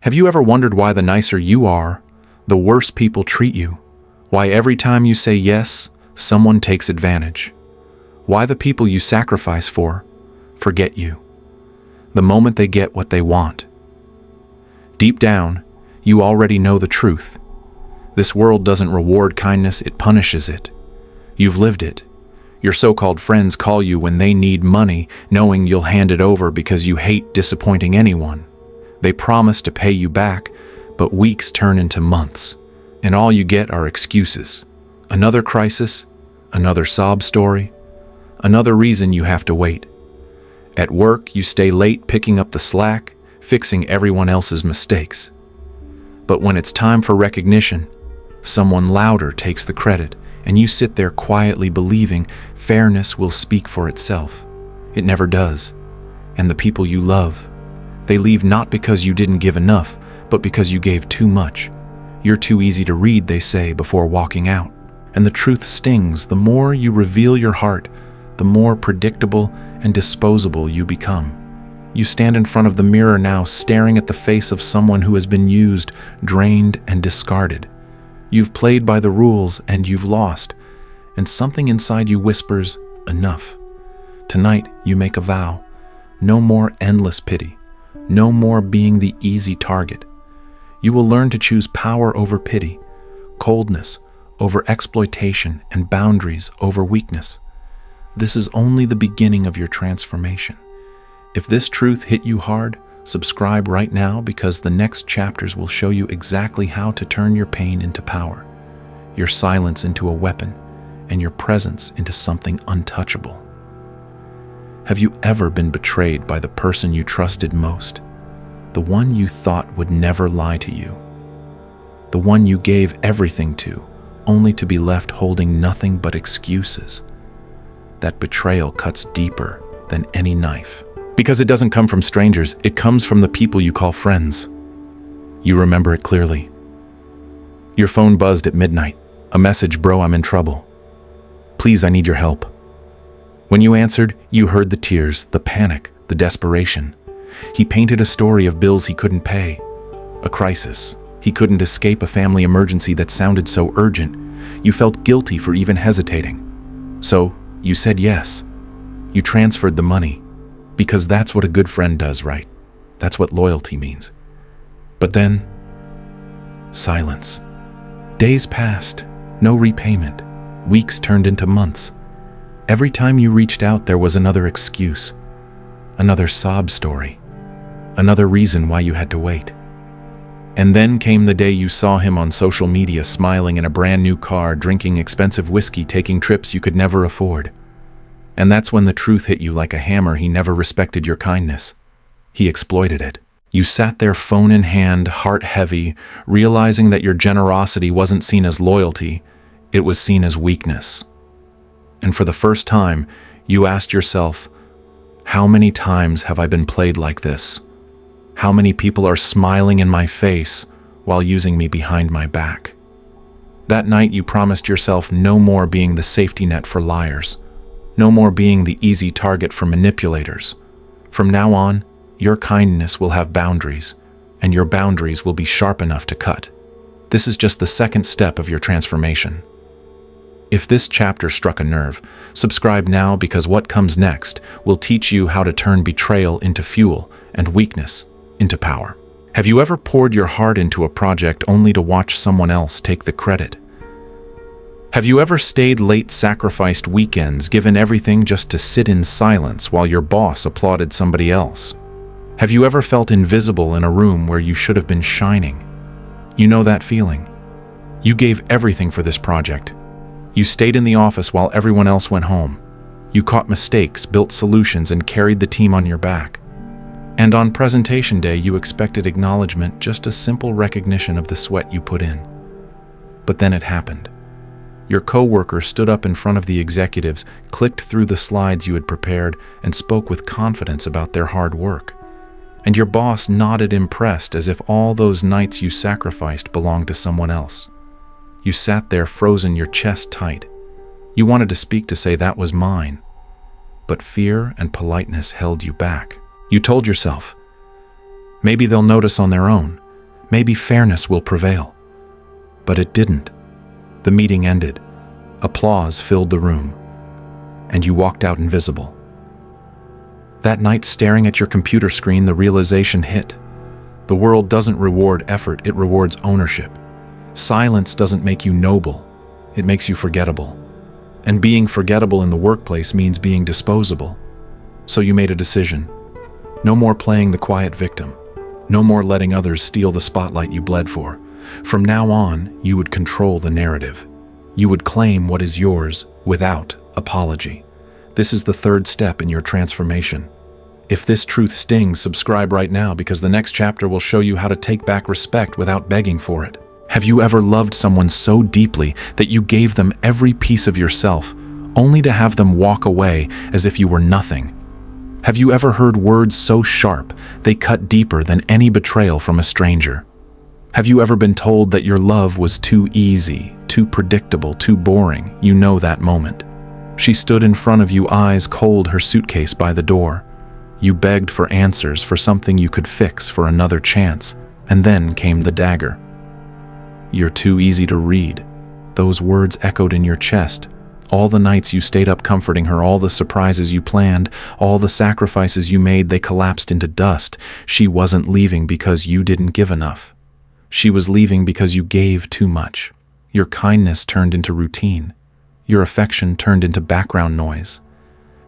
Have you ever wondered why the nicer you are, the worse people treat you? Why every time you say yes, someone takes advantage? Why the people you sacrifice for forget you the moment they get what they want? Deep down, you already know the truth. This world doesn't reward kindness, it punishes it. You've lived it. Your so-called friends call you when they need money, knowing you'll hand it over because you hate disappointing anyone. They promise to pay you back, but weeks turn into months, and all you get are excuses. Another crisis, another sob story, another reason you have to wait. At work, you stay late picking up the slack, fixing everyone else's mistakes. But when it's time for recognition, someone louder takes the credit, and you sit there quietly believing fairness will speak for itself. It never does. And the people you love, they leave not because you didn't give enough, but because you gave too much. You're too easy to read, they say, before walking out. And the truth stings. The more you reveal your heart, the more predictable and disposable you become. You stand in front of the mirror now, staring at the face of someone who has been used, drained, and discarded. You've played by the rules and you've lost, and something inside you whispers, enough. Tonight, you make a vow. No more endless pity. No more being the easy target. You will learn to choose power over pity, coldness over exploitation, and boundaries over weakness. This is only the beginning of your transformation. If this truth hit you hard, subscribe right now, because the next chapters will show you exactly how to turn your pain into power, your silence into a weapon, and your presence into something untouchable. Have you ever been betrayed by the person you trusted most? The one you thought would never lie to you? The one you gave everything to, only to be left holding nothing but excuses? That betrayal cuts deeper than any knife. Because it doesn't come from strangers, it comes from the people you call friends. You remember it clearly. Your phone buzzed at midnight. A message, "Bro, I'm in trouble. Please, I need your help." When you answered, you heard the tears, the panic, the desperation. He painted a story of bills he couldn't pay, a crisis. He couldn't escape, a family emergency that sounded so urgent. You felt guilty for even hesitating. So, you said yes. You transferred the money, because that's what a good friend does, right? That's what loyalty means. But then, silence. Days passed, no repayment. Weeks turned into months. Every time you reached out, there was another excuse, another sob story, another reason why you had to wait. And then came the day you saw him on social media, smiling in a brand new car, drinking expensive whiskey, taking trips you could never afford. And that's when the truth hit you like a hammer. He never respected your kindness. He exploited it. You sat there, phone in hand, heart heavy, realizing that your generosity wasn't seen as loyalty, it was seen as weakness. And for the first time, you asked yourself, how many times have I been played like this? How many people are smiling in my face while using me behind my back? That night you promised yourself no more being the safety net for liars, no more being the easy target for manipulators. From now on, your kindness will have boundaries, and your boundaries will be sharp enough to cut. This is just the second step of your transformation. If this chapter struck a nerve, subscribe now, because what comes next will teach you how to turn betrayal into fuel and weakness into power. Have you ever poured your heart into a project only to watch someone else take the credit? Have you ever stayed late, sacrificed weekends, given everything just to sit in silence while your boss applauded somebody else? Have you ever felt invisible in a room where you should have been shining? You know that feeling. You gave everything for this project. You stayed in the office while everyone else went home. You caught mistakes, built solutions, and carried the team on your back. And on presentation day, you expected acknowledgement, just a simple recognition of the sweat you put in. But then it happened. Your coworker stood up in front of the executives, clicked through the slides you had prepared, and spoke with confidence about their hard work. And your boss nodded, impressed, as if all those nights you sacrificed belonged to someone else. You sat there frozen, your chest tight. You wanted to speak, to say that was mine. But fear and politeness held you back. You told yourself, maybe they'll notice on their own. Maybe fairness will prevail. But it didn't. The meeting ended. Applause filled the room, and you walked out invisible. That night, staring at your computer screen, the realization hit. The world doesn't reward effort, it rewards ownership. Silence doesn't make you noble, it makes you forgettable. And being forgettable in the workplace means being disposable. So you made a decision. No more playing the quiet victim. No more letting others steal the spotlight you bled for. From now on, you would control the narrative. You would claim what is yours without apology. This is the third step in your transformation. If this truth stings, subscribe right now, because the next chapter will show you how to take back respect without begging for it. Have you ever loved someone so deeply that you gave them every piece of yourself, only to have them walk away as if you were nothing? Have you ever heard words so sharp they cut deeper than any betrayal from a stranger? Have you ever been told that your love was too easy, too predictable, too boring? You know that moment. She stood in front of you, eyes cold, her suitcase by the door. You begged for answers, for something you could fix, for another chance. And then came the dagger. You're too easy to read. Those words echoed in your chest. All the nights you stayed up comforting her, all the surprises you planned, all the sacrifices you made, they collapsed into dust. She wasn't leaving because you didn't give enough. She was leaving because you gave too much. Your kindness turned into routine. Your affection turned into background noise.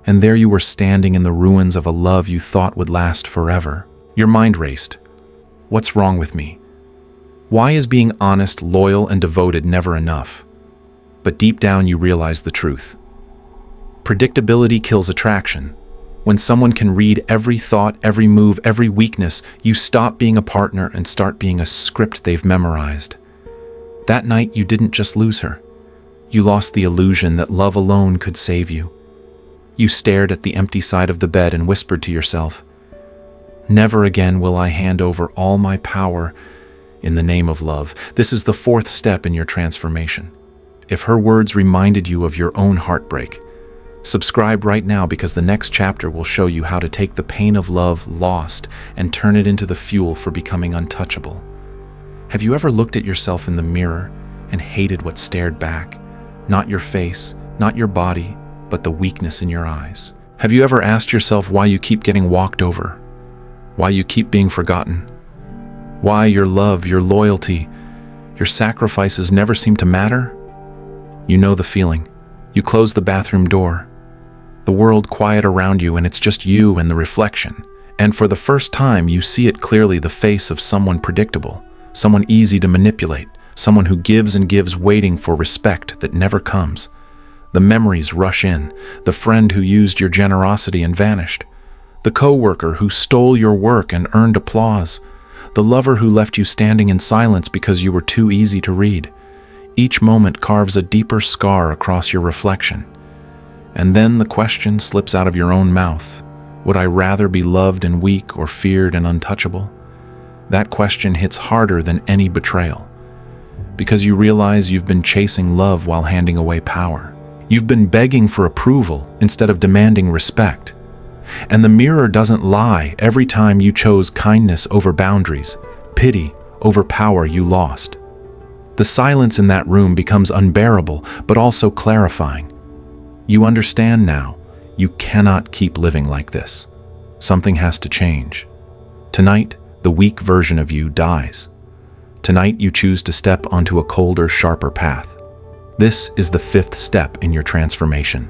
And there you were, standing in the ruins of a love you thought would last forever. Your mind raced. What's wrong with me? Why is being honest, loyal, and devoted never enough? But deep down you realize the truth. Predictability kills attraction. When someone can read every thought, every move, every weakness, you stop being a partner and start being a script they've memorized. That night you didn't just lose her. You lost the illusion that love alone could save you. You stared at the empty side of the bed and whispered to yourself, "Never again will I hand over all my power in the name of love." This is the fourth step in your transformation. If her words reminded you of your own heartbreak, subscribe right now, because the next chapter will show you how to take the pain of love lost and turn it into the fuel for becoming untouchable. Have you ever looked at yourself in the mirror and hated what stared back? Not your face, not your body, but the weakness in your eyes. Have you ever asked yourself why you keep getting walked over? Why you keep being forgotten? Why your love, your loyalty, your sacrifices never seem to matter? You know the feeling. You close the bathroom door. The world quiet around you, and it's just you and the reflection. And for the first time, you see it clearly, the face of someone predictable, someone easy to manipulate, someone who gives and gives, waiting for respect that never comes. The memories rush in, the friend who used your generosity and vanished, the coworker who stole your work and earned applause, the lover who left you standing in silence because you were too easy to read. Each moment carves a deeper scar across your reflection. And then the question slips out of your own mouth. Would I rather be loved and weak, or feared and untouchable? That question hits harder than any betrayal, because you realize you've been chasing love while handing away power. You've been begging for approval instead of demanding respect. And the mirror doesn't lie. Every time you chose kindness over boundaries, pity over power, you lost. The silence in that room becomes unbearable, but also clarifying. You understand now. You cannot keep living like this. Something has to change. Tonight, the weak version of you dies. Tonight, you choose to step onto a colder, sharper path. This is the fifth step in your transformation.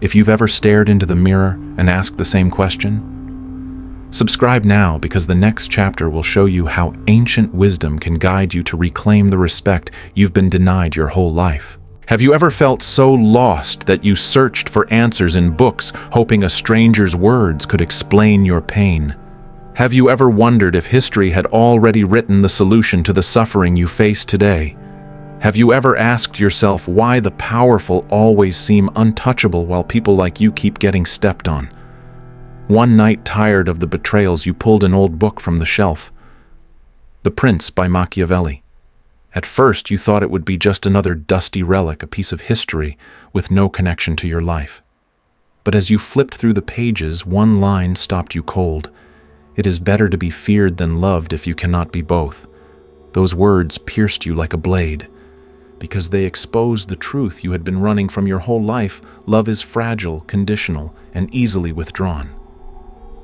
If you've ever stared into the mirror and asked the same question, subscribe now, because the next chapter will show you how ancient wisdom can guide you to reclaim the respect you've been denied your whole life. Have you ever felt so lost that you searched for answers in books, hoping a stranger's words could explain your pain? Have you ever wondered if history had already written the solution to the suffering you face today? Have you ever asked yourself why the powerful always seem untouchable while people like you keep getting stepped on? One night, tired of the betrayals, you pulled an old book from the shelf. The Prince by Machiavelli. At first, you thought it would be just another dusty relic, a piece of history with no connection to your life. But as you flipped through the pages, one line stopped you cold. It is better to be feared than loved if you cannot be both. Those words pierced you like a blade, because they exposed the truth you had been running from your whole life. Love is fragile, conditional, and easily withdrawn.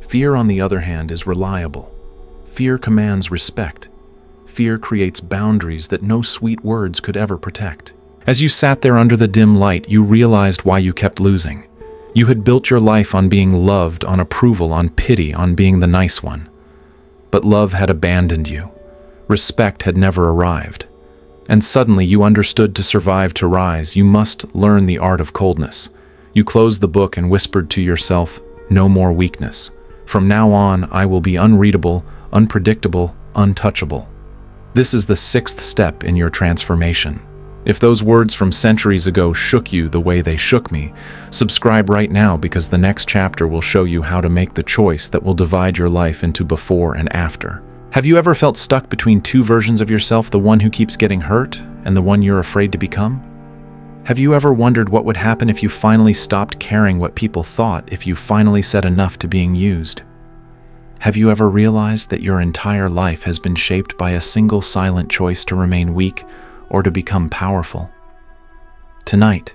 Fear, on the other hand, is reliable. Fear commands respect. Fear creates boundaries that no sweet words could ever protect. As you sat there under the dim light, you realized why you kept losing. You had built your life on being loved, on approval, on pity, on being the nice one. But love had abandoned you. Respect had never arrived. And suddenly you understood, to survive, to rise, you must learn the art of coldness. You closed the book and whispered to yourself, "No more weakness. From now on, I will be unreadable, unpredictable, untouchable." This is the 6th step in your transformation. If those words from centuries ago shook you the way they shook me, subscribe right now, because the next chapter will show you how to make the choice that will divide your life into before and after. Have you ever felt stuck between two versions of yourself, the one who keeps getting hurt and the one you're afraid to become? Have you ever wondered what would happen if you finally stopped caring what people thought, if you finally said enough to being used? Have you ever realized that your entire life has been shaped by a single silent choice to remain weak or to become powerful? Tonight,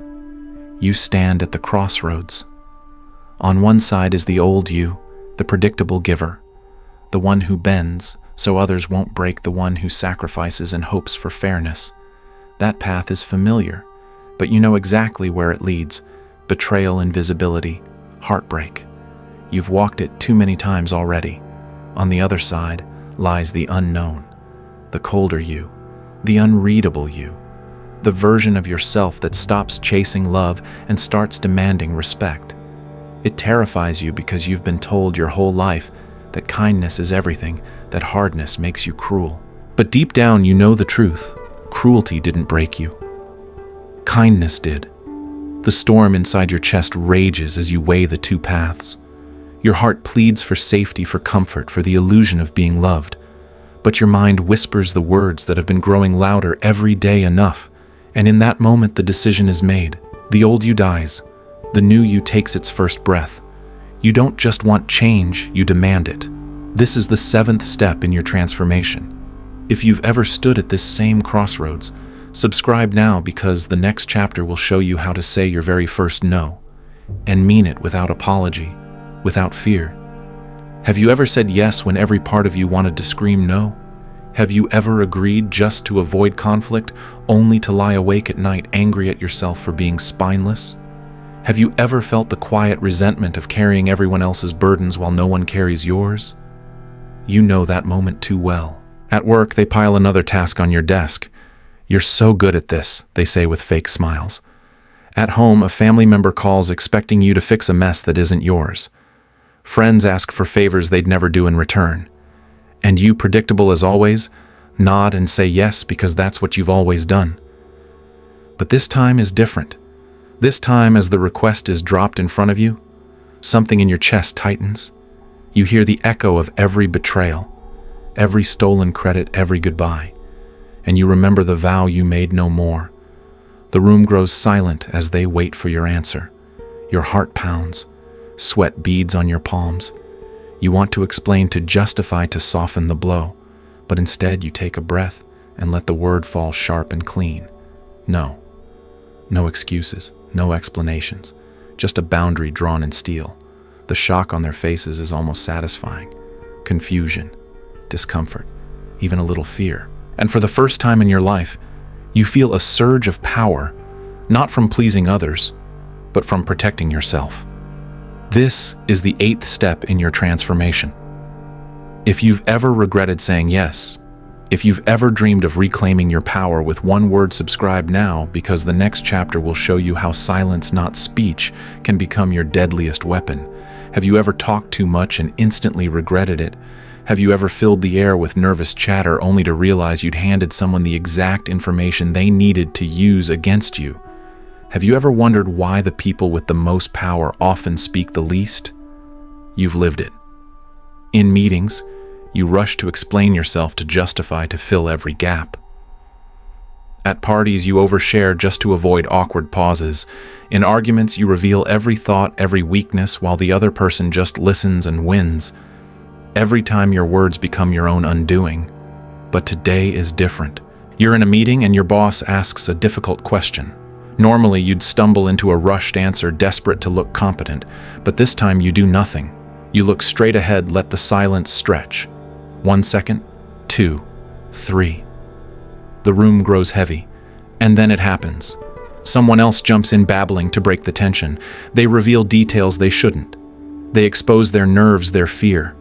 you stand at the crossroads. On one side is the old you, the predictable giver, the one who bends so others won't break, the one who sacrifices and hopes for fairness. That path is familiar, but you know exactly where it leads: betrayal, invisibility, heartbreak. You've walked it too many times already. On the other side lies the unknown, the colder you, the unreadable you, the version of yourself that stops chasing love and starts demanding respect. It terrifies you because you've been told your whole life that kindness is everything, that hardness makes you cruel. But deep down you know the truth. Cruelty didn't break you. Kindness did. The storm inside your chest rages as you weigh the two paths. Your heart pleads for safety, for comfort, for the illusion of being loved. But your mind whispers the words that have been growing louder every day: enough. And in that moment the decision is made. The old you dies. The new you takes its first breath. You don't just want change, you demand it. This is the 7th step in your transformation. If you've ever stood at this same crossroads, subscribe now, because the next chapter will show you how to say your very first no, and mean it without apology, without fear. Have you ever said yes when every part of you wanted to scream no? Have you ever agreed just to avoid conflict, only to lie awake at night angry at yourself for being spineless? Have you ever felt the quiet resentment of carrying everyone else's burdens while no one carries yours? You know that moment too well. At work, they pile another task on your desk. "You're so good at this," they say with fake smiles. At home, a family member calls expecting you to fix a mess that isn't yours. Friends ask for favors they'd never do in return. And you, predictable as always, nod and say yes because that's what you've always done. But this time is different. This time, as the request is dropped in front of you, something in your chest tightens. You hear the echo of every betrayal, every stolen credit, every goodbye, and you remember the vow you made no more. The room grows silent as they wait for your answer. Your heart pounds, sweat beads on your palms. You want to explain, to justify, to soften the blow, but instead you take a breath and let the word fall sharp and clean. No. No excuses, no explanations, just a boundary drawn in steel. The shock on their faces is almost satisfying. Confusion, discomfort, even a little fear. And for the first time in your life, you feel a surge of power, not from pleasing others, but from protecting yourself. This is the 8th step in your transformation. If you've ever regretted saying yes, if you've ever dreamed of reclaiming your power with one word, subscribe now, because the next chapter will show you how silence, not speech, can become your deadliest weapon. Have you ever talked too much and instantly regretted it? Have you ever filled the air with nervous chatter only to realize you'd handed someone the exact information they needed to use against you? Have you ever wondered why the people with the most power often speak the least? You've lived it. In meetings, you rush to explain yourself, to justify, to fill every gap. At parties, you overshare just to avoid awkward pauses. In arguments, you reveal every thought, every weakness, while the other person just listens and wins. Every time your words become your own undoing. But today is different. You're in a meeting and your boss asks a difficult question. Normally, you'd stumble into a rushed answer, desperate to look competent, but this time you do nothing. You look straight ahead, let the silence stretch. 1 second, 2, 3. The room grows heavy, and then it happens. Someone else jumps in babbling to break the tension. They reveal details they shouldn't. They expose their nerves, their fear,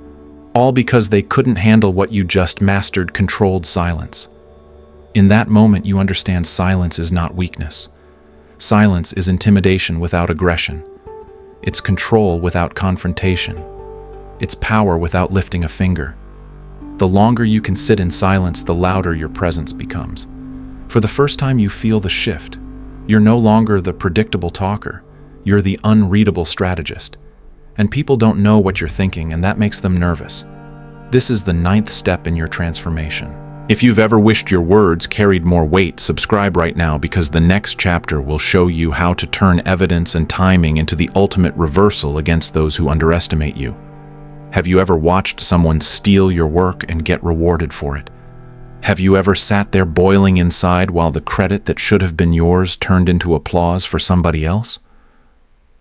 all because they couldn't handle what you just mastered: controlled silence. In that moment, you understand silence is not weakness. Silence is intimidation without aggression. It's control without confrontation. It's power without lifting a finger. The longer you can sit in silence, the louder your presence becomes. For the first time, you feel the shift. You're no longer the predictable talker. You're the unreadable strategist. And people don't know what you're thinking, and that makes them nervous. This is the 9th step in your transformation. If you've ever wished your words carried more weight, subscribe right now, because the next chapter will show you how to turn evidence and timing into the ultimate reversal against those who underestimate you. Have you ever watched someone steal your work and get rewarded for it? Have you ever sat there boiling inside while the credit that should have been yours turned into applause for somebody else?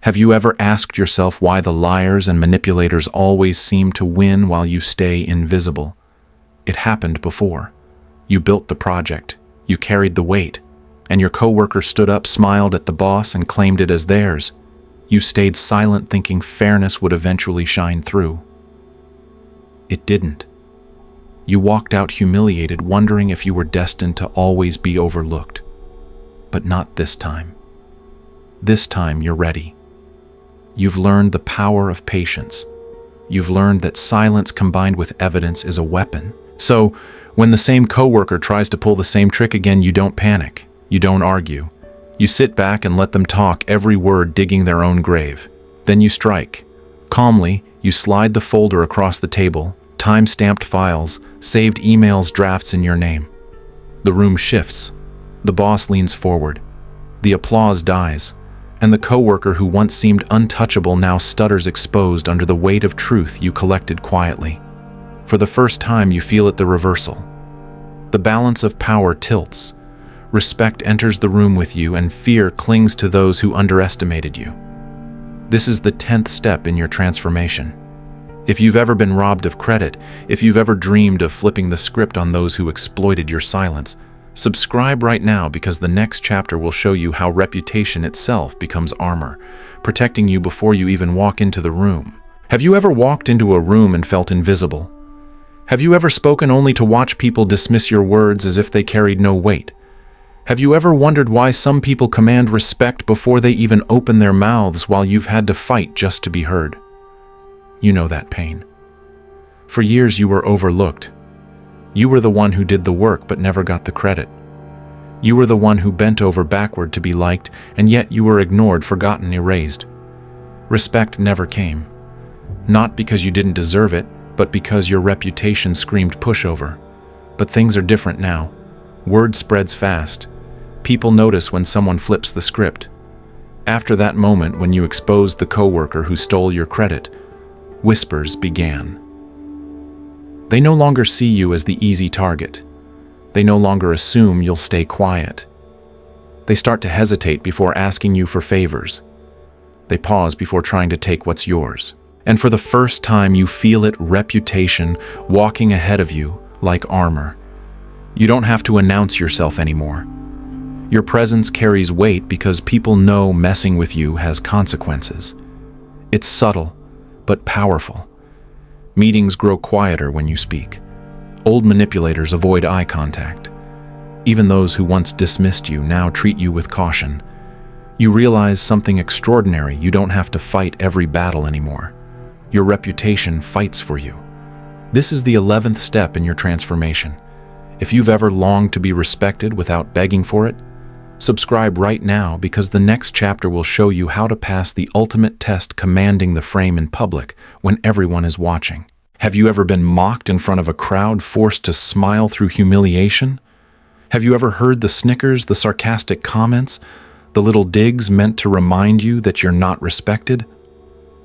Have you ever asked yourself why the liars and manipulators always seem to win while you stay invisible? It happened before. You built the project, you carried the weight, and your coworker stood up, smiled at the boss, and claimed it as theirs. You stayed silent, thinking fairness would eventually shine through. It didn't. You walked out humiliated, wondering if you were destined to always be overlooked. But not this time. This time you're ready. You've learned the power of patience. You've learned that silence combined with evidence is a weapon. So, when the same coworker tries to pull the same trick again, you don't panic. You don't argue. You sit back and let them talk, every word digging their own grave. Then you strike. Calmly, you slide the folder across the table, time-stamped files, saved emails, drafts in your name. The room shifts. The boss leans forward. The applause dies, and the coworker who once seemed untouchable now stutters, exposed under the weight of truth you collected quietly. For the first time, you feel it, the reversal. The balance of power tilts. Respect enters the room with you, and fear clings to those who underestimated you. This is the 10th step in your transformation. If you've ever been robbed of credit, if you've ever dreamed of flipping the script on those who exploited your silence, subscribe right now, because the next chapter will show you how reputation itself becomes armor, protecting you before you even walk into the room. Have you ever walked into a room and felt invisible? Have you ever spoken only to watch people dismiss your words as if they carried no weight? Have you ever wondered why some people command respect before they even open their mouths, while you've had to fight just to be heard? You know that pain. For years you were overlooked. You were the one who did the work but never got the credit. You were the one who bent over backward to be liked, and yet you were ignored, forgotten, erased. Respect never came. Not because you didn't deserve it, but because your reputation screamed pushover. But things are different now. Word spreads fast. People notice when someone flips the script. After that moment when you exposed the coworker who stole your credit, whispers began. They no longer see you as the easy target. They no longer assume you'll stay quiet. They start to hesitate before asking you for favors. They pause before trying to take what's yours. And for the first time, you feel it, reputation walking ahead of you like armor. You don't have to announce yourself anymore. Your presence carries weight because people know messing with you has consequences. It's subtle, but powerful. Meetings grow quieter when you speak. Old manipulators avoid eye contact. Even those who once dismissed you now treat you with caution. You realize something extraordinary: you don't have to fight every battle anymore. Your reputation fights for you. This is the 11th step in your transformation. If you've ever longed to be respected without begging for it, subscribe right now, because the next chapter will show you how to pass the ultimate test, commanding the frame in public when everyone is watching. Have you ever been mocked in front of a crowd, forced to smile through humiliation? Have you ever heard the snickers, the sarcastic comments, the little digs meant to remind you that you're not respected?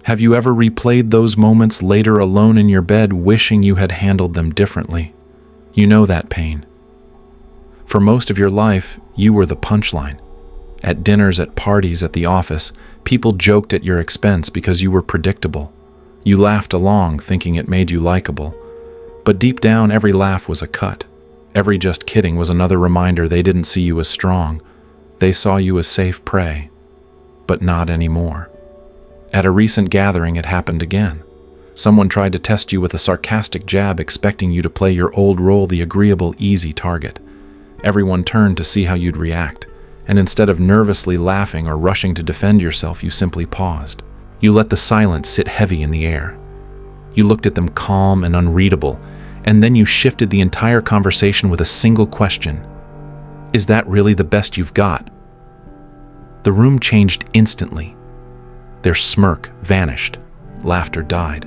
Have you ever replayed those moments later alone in your bed, wishing you had handled them differently? You know that pain. For most of your life, you were the punchline. At dinners, at parties, at the office, people joked at your expense because you were predictable. You laughed along, thinking it made you likable. But deep down, every laugh was a cut. Every just kidding was another reminder they didn't see you as strong. They saw you as safe prey. But not anymore. At a recent gathering, it happened again. Someone tried to test you with a sarcastic jab, expecting you to play your old role, the agreeable, easy target. Everyone turned to see how you'd react, and instead of nervously laughing or rushing to defend yourself, you simply paused. You let the silence sit heavy in the air. You looked at them calm and unreadable, and then you shifted the entire conversation with a single question. Is that really the best you've got? The room changed instantly. Their smirk vanished. Laughter died.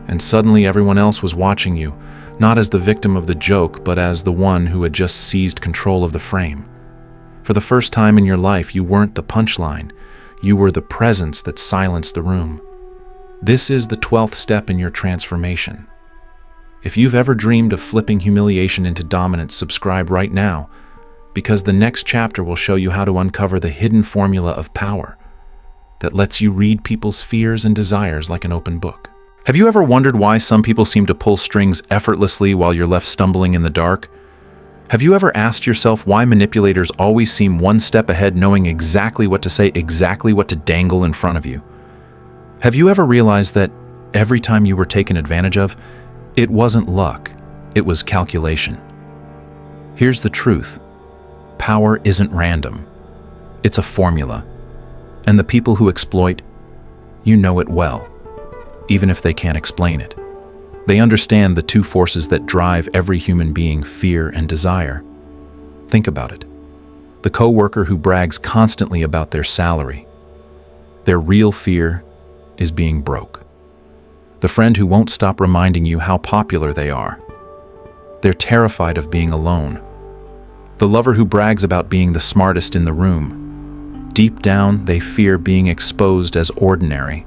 And suddenly everyone else was watching you, not as the victim of the joke, but as the one who had just seized control of the frame. For the first time in your life, you weren't the punchline. You were the presence that silenced the room. This is the 12th step in your transformation. If you've ever dreamed of flipping humiliation into dominance, subscribe right now, because the next chapter will show you how to uncover the hidden formula of power that lets you read people's fears and desires like an open book. Have you ever wondered why some people seem to pull strings effortlessly while you're left stumbling in the dark? Have you ever asked yourself why manipulators always seem one step ahead, knowing exactly what to say, exactly what to dangle in front of you? Have you ever realized that every time you were taken advantage of, it wasn't luck, it was calculation? Here's the truth. Power isn't random. It's a formula. And the people who exploit, you know it well, even if they can't explain it. They understand the two forces that drive every human being, fear and desire. Think about it. The coworker who brags constantly about their salary. Their real fear is being broke. The friend who won't stop reminding you how popular they are. They're terrified of being alone. The lover who brags about being the smartest in the room. Deep down, they fear being exposed as ordinary.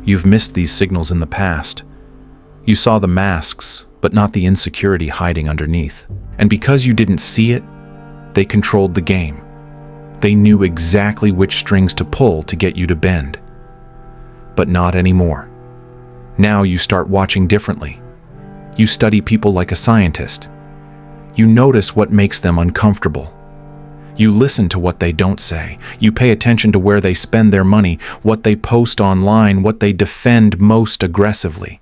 You've missed these signals in the past. You saw the masks, but not the insecurity hiding underneath. And because you didn't see it, they controlled the game. They knew exactly which strings to pull to get you to bend. But not anymore. Now you start watching differently. You study people like a scientist. You notice what makes them uncomfortable. You listen to what they don't say. You pay attention to where they spend their money, what they post online, what they defend most aggressively.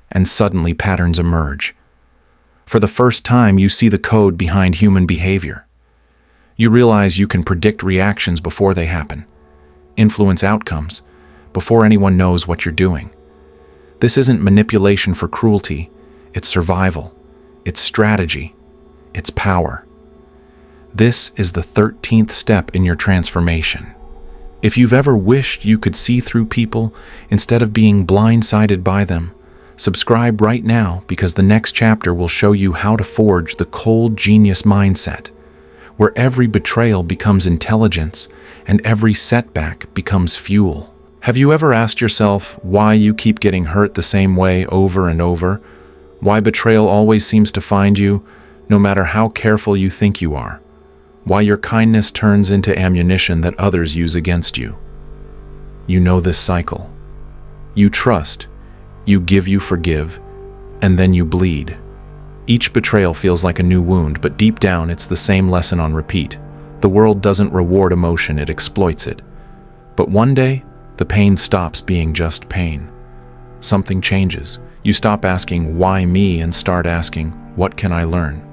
And suddenly patterns emerge. For the first time, you see the code behind human behavior. You realize you can predict reactions before they happen, influence outcomes, before anyone knows what you're doing. This isn't manipulation for cruelty, it's survival, it's strategy, it's power. This is the 13th step in your transformation. If you've ever wished you could see through people instead of being blindsided by them, subscribe right now, because the next chapter will show you how to forge the cold genius mindset, where every betrayal becomes intelligence and every setback becomes fuel. Have you ever asked yourself why you keep getting hurt the same way over and over? Why betrayal always seems to find you, no matter how careful you think you are? Why your kindness turns into ammunition that others use against you? You know this cycle. You trust, you give, you forgive, and then you bleed. Each betrayal feels like a new wound, but deep down it's the same lesson on repeat. The world doesn't reward emotion, it exploits it. But one day, the pain stops being just pain. Something changes. You stop asking, why me, and start asking, what can I learn?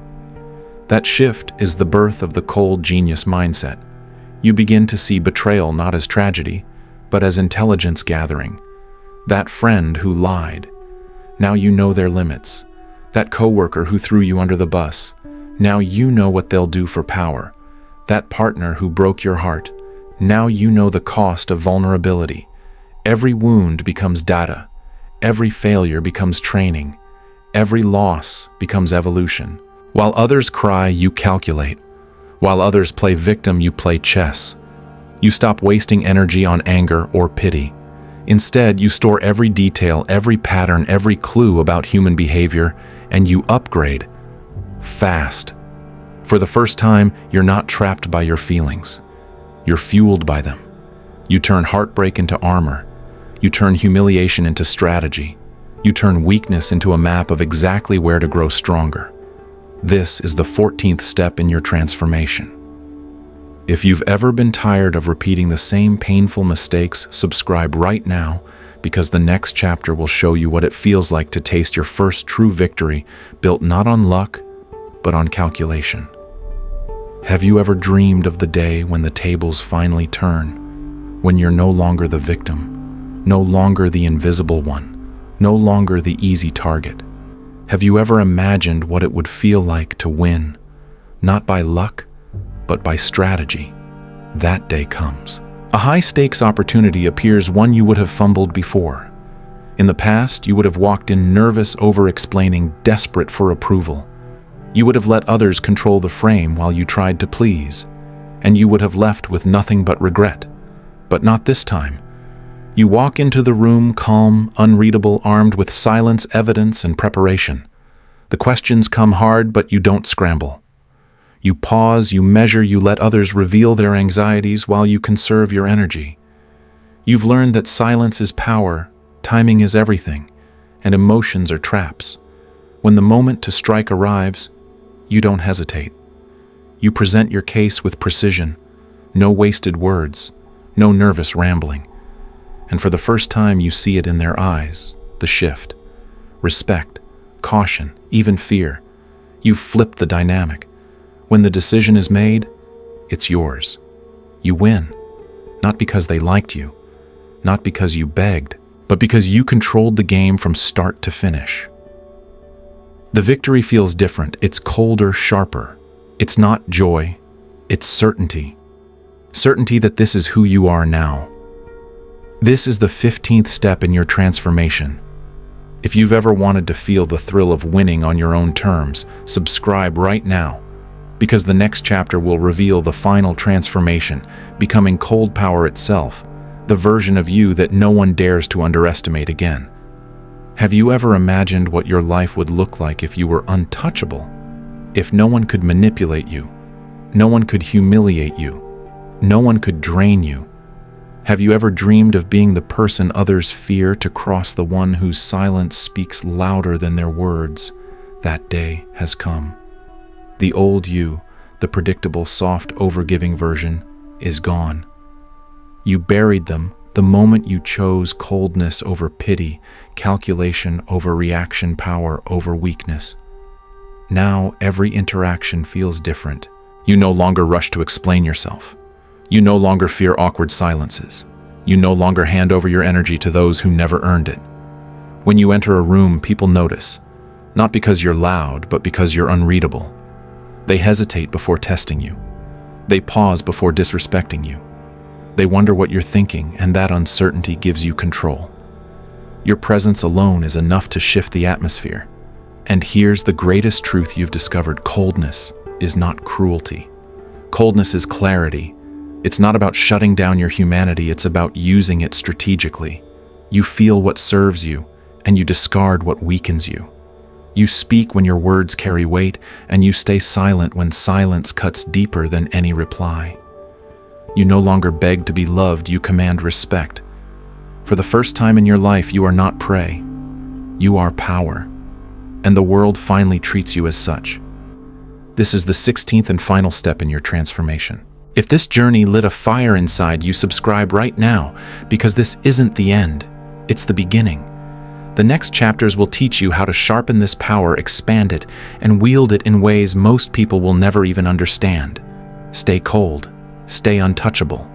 That shift is the birth of the cold genius mindset. You begin to see betrayal not as tragedy, but as intelligence gathering. That friend who lied, now you know their limits. That coworker who threw you under the bus, now you know what they'll do for power. That partner who broke your heart, now you know the cost of vulnerability. Every wound becomes data. Every failure becomes training. Every loss becomes evolution. While others cry, you calculate. While others play victim, you play chess. You stop wasting energy on anger or pity. Instead, you store every detail, every pattern, every clue about human behavior, and you upgrade fast. For the first time, you're not trapped by your feelings. You're fueled by them. You turn heartbreak into armor. You turn humiliation into strategy. You turn weakness into a map of exactly where to grow stronger. This is the 14th step in your transformation. If you've ever been tired of repeating the same painful mistakes, subscribe right now, because the next chapter will show you what it feels like to taste your first true victory, built not on luck, but on calculation. Have you ever dreamed of the day when the tables finally turn, when you're no longer the victim, no longer the invisible one, no longer the easy target? Have you ever imagined what it would feel like to win, not by luck, but by strategy? That day comes. A high-stakes opportunity appears, one you would have fumbled before. In the past, you would have walked in nervous, over-explaining, desperate for approval. You would have let others control the frame while you tried to please, and you would have left with nothing but regret. But not this time. You walk into the room calm, unreadable, armed with silence, evidence, and preparation. The questions come hard, but you don't scramble. You pause, you measure, you let others reveal their anxieties while you conserve your energy. You've learned that silence is power, timing is everything, and emotions are traps. When the moment to strike arrives, you don't hesitate. You present your case with precision, no wasted words, no nervous rambling. And for the first time, you see it in their eyes, the shift. Respect, caution, even fear. You've flipped the dynamic. When the decision is made, it's yours. You win, not because they liked you, not because you begged, but because you controlled the game from start to finish. The victory feels different. It's colder, sharper. It's not joy, it's certainty. Certainty that this is who you are now. This is the 15th step in your transformation. If you've ever wanted to feel the thrill of winning on your own terms, subscribe right now, because the next chapter will reveal the final transformation, becoming cold power itself, the version of you that no one dares to underestimate again. Have you ever imagined what your life would look like if you were untouchable? If no one could manipulate you, no one could humiliate you, no one could drain you? Have you ever dreamed of being the person others fear, to cross the one whose silence speaks louder than their words? That day has come. The old you, the predictable, soft, overgiving version, is gone. You buried them the moment you chose coldness over pity, calculation over reaction, power over weakness. Now every interaction feels different. You no longer rush to explain yourself. You no longer fear awkward silences. You no longer hand over your energy to those who never earned it. When you enter a room, people notice, not because you're loud, but because you're unreadable. They hesitate before testing you. They pause before disrespecting you. They wonder what you're thinking, and that uncertainty gives you control. Your presence alone is enough to shift the atmosphere. And here's the greatest truth you've discovered: coldness is not cruelty. Coldness is clarity. It's not about shutting down your humanity, it's about using it strategically. You feel what serves you, and you discard what weakens you. You speak when your words carry weight, and you stay silent when silence cuts deeper than any reply. You no longer beg to be loved, you command respect. For the first time in your life, you are not prey. You are power, and the world finally treats you as such. This is the 16th and final step in your transformation. If this journey lit a fire inside you, subscribe right now, because this isn't the end, it's the beginning. The next chapters will teach you how to sharpen this power, expand it, and wield it in ways most people will never even understand. Stay cold, stay untouchable,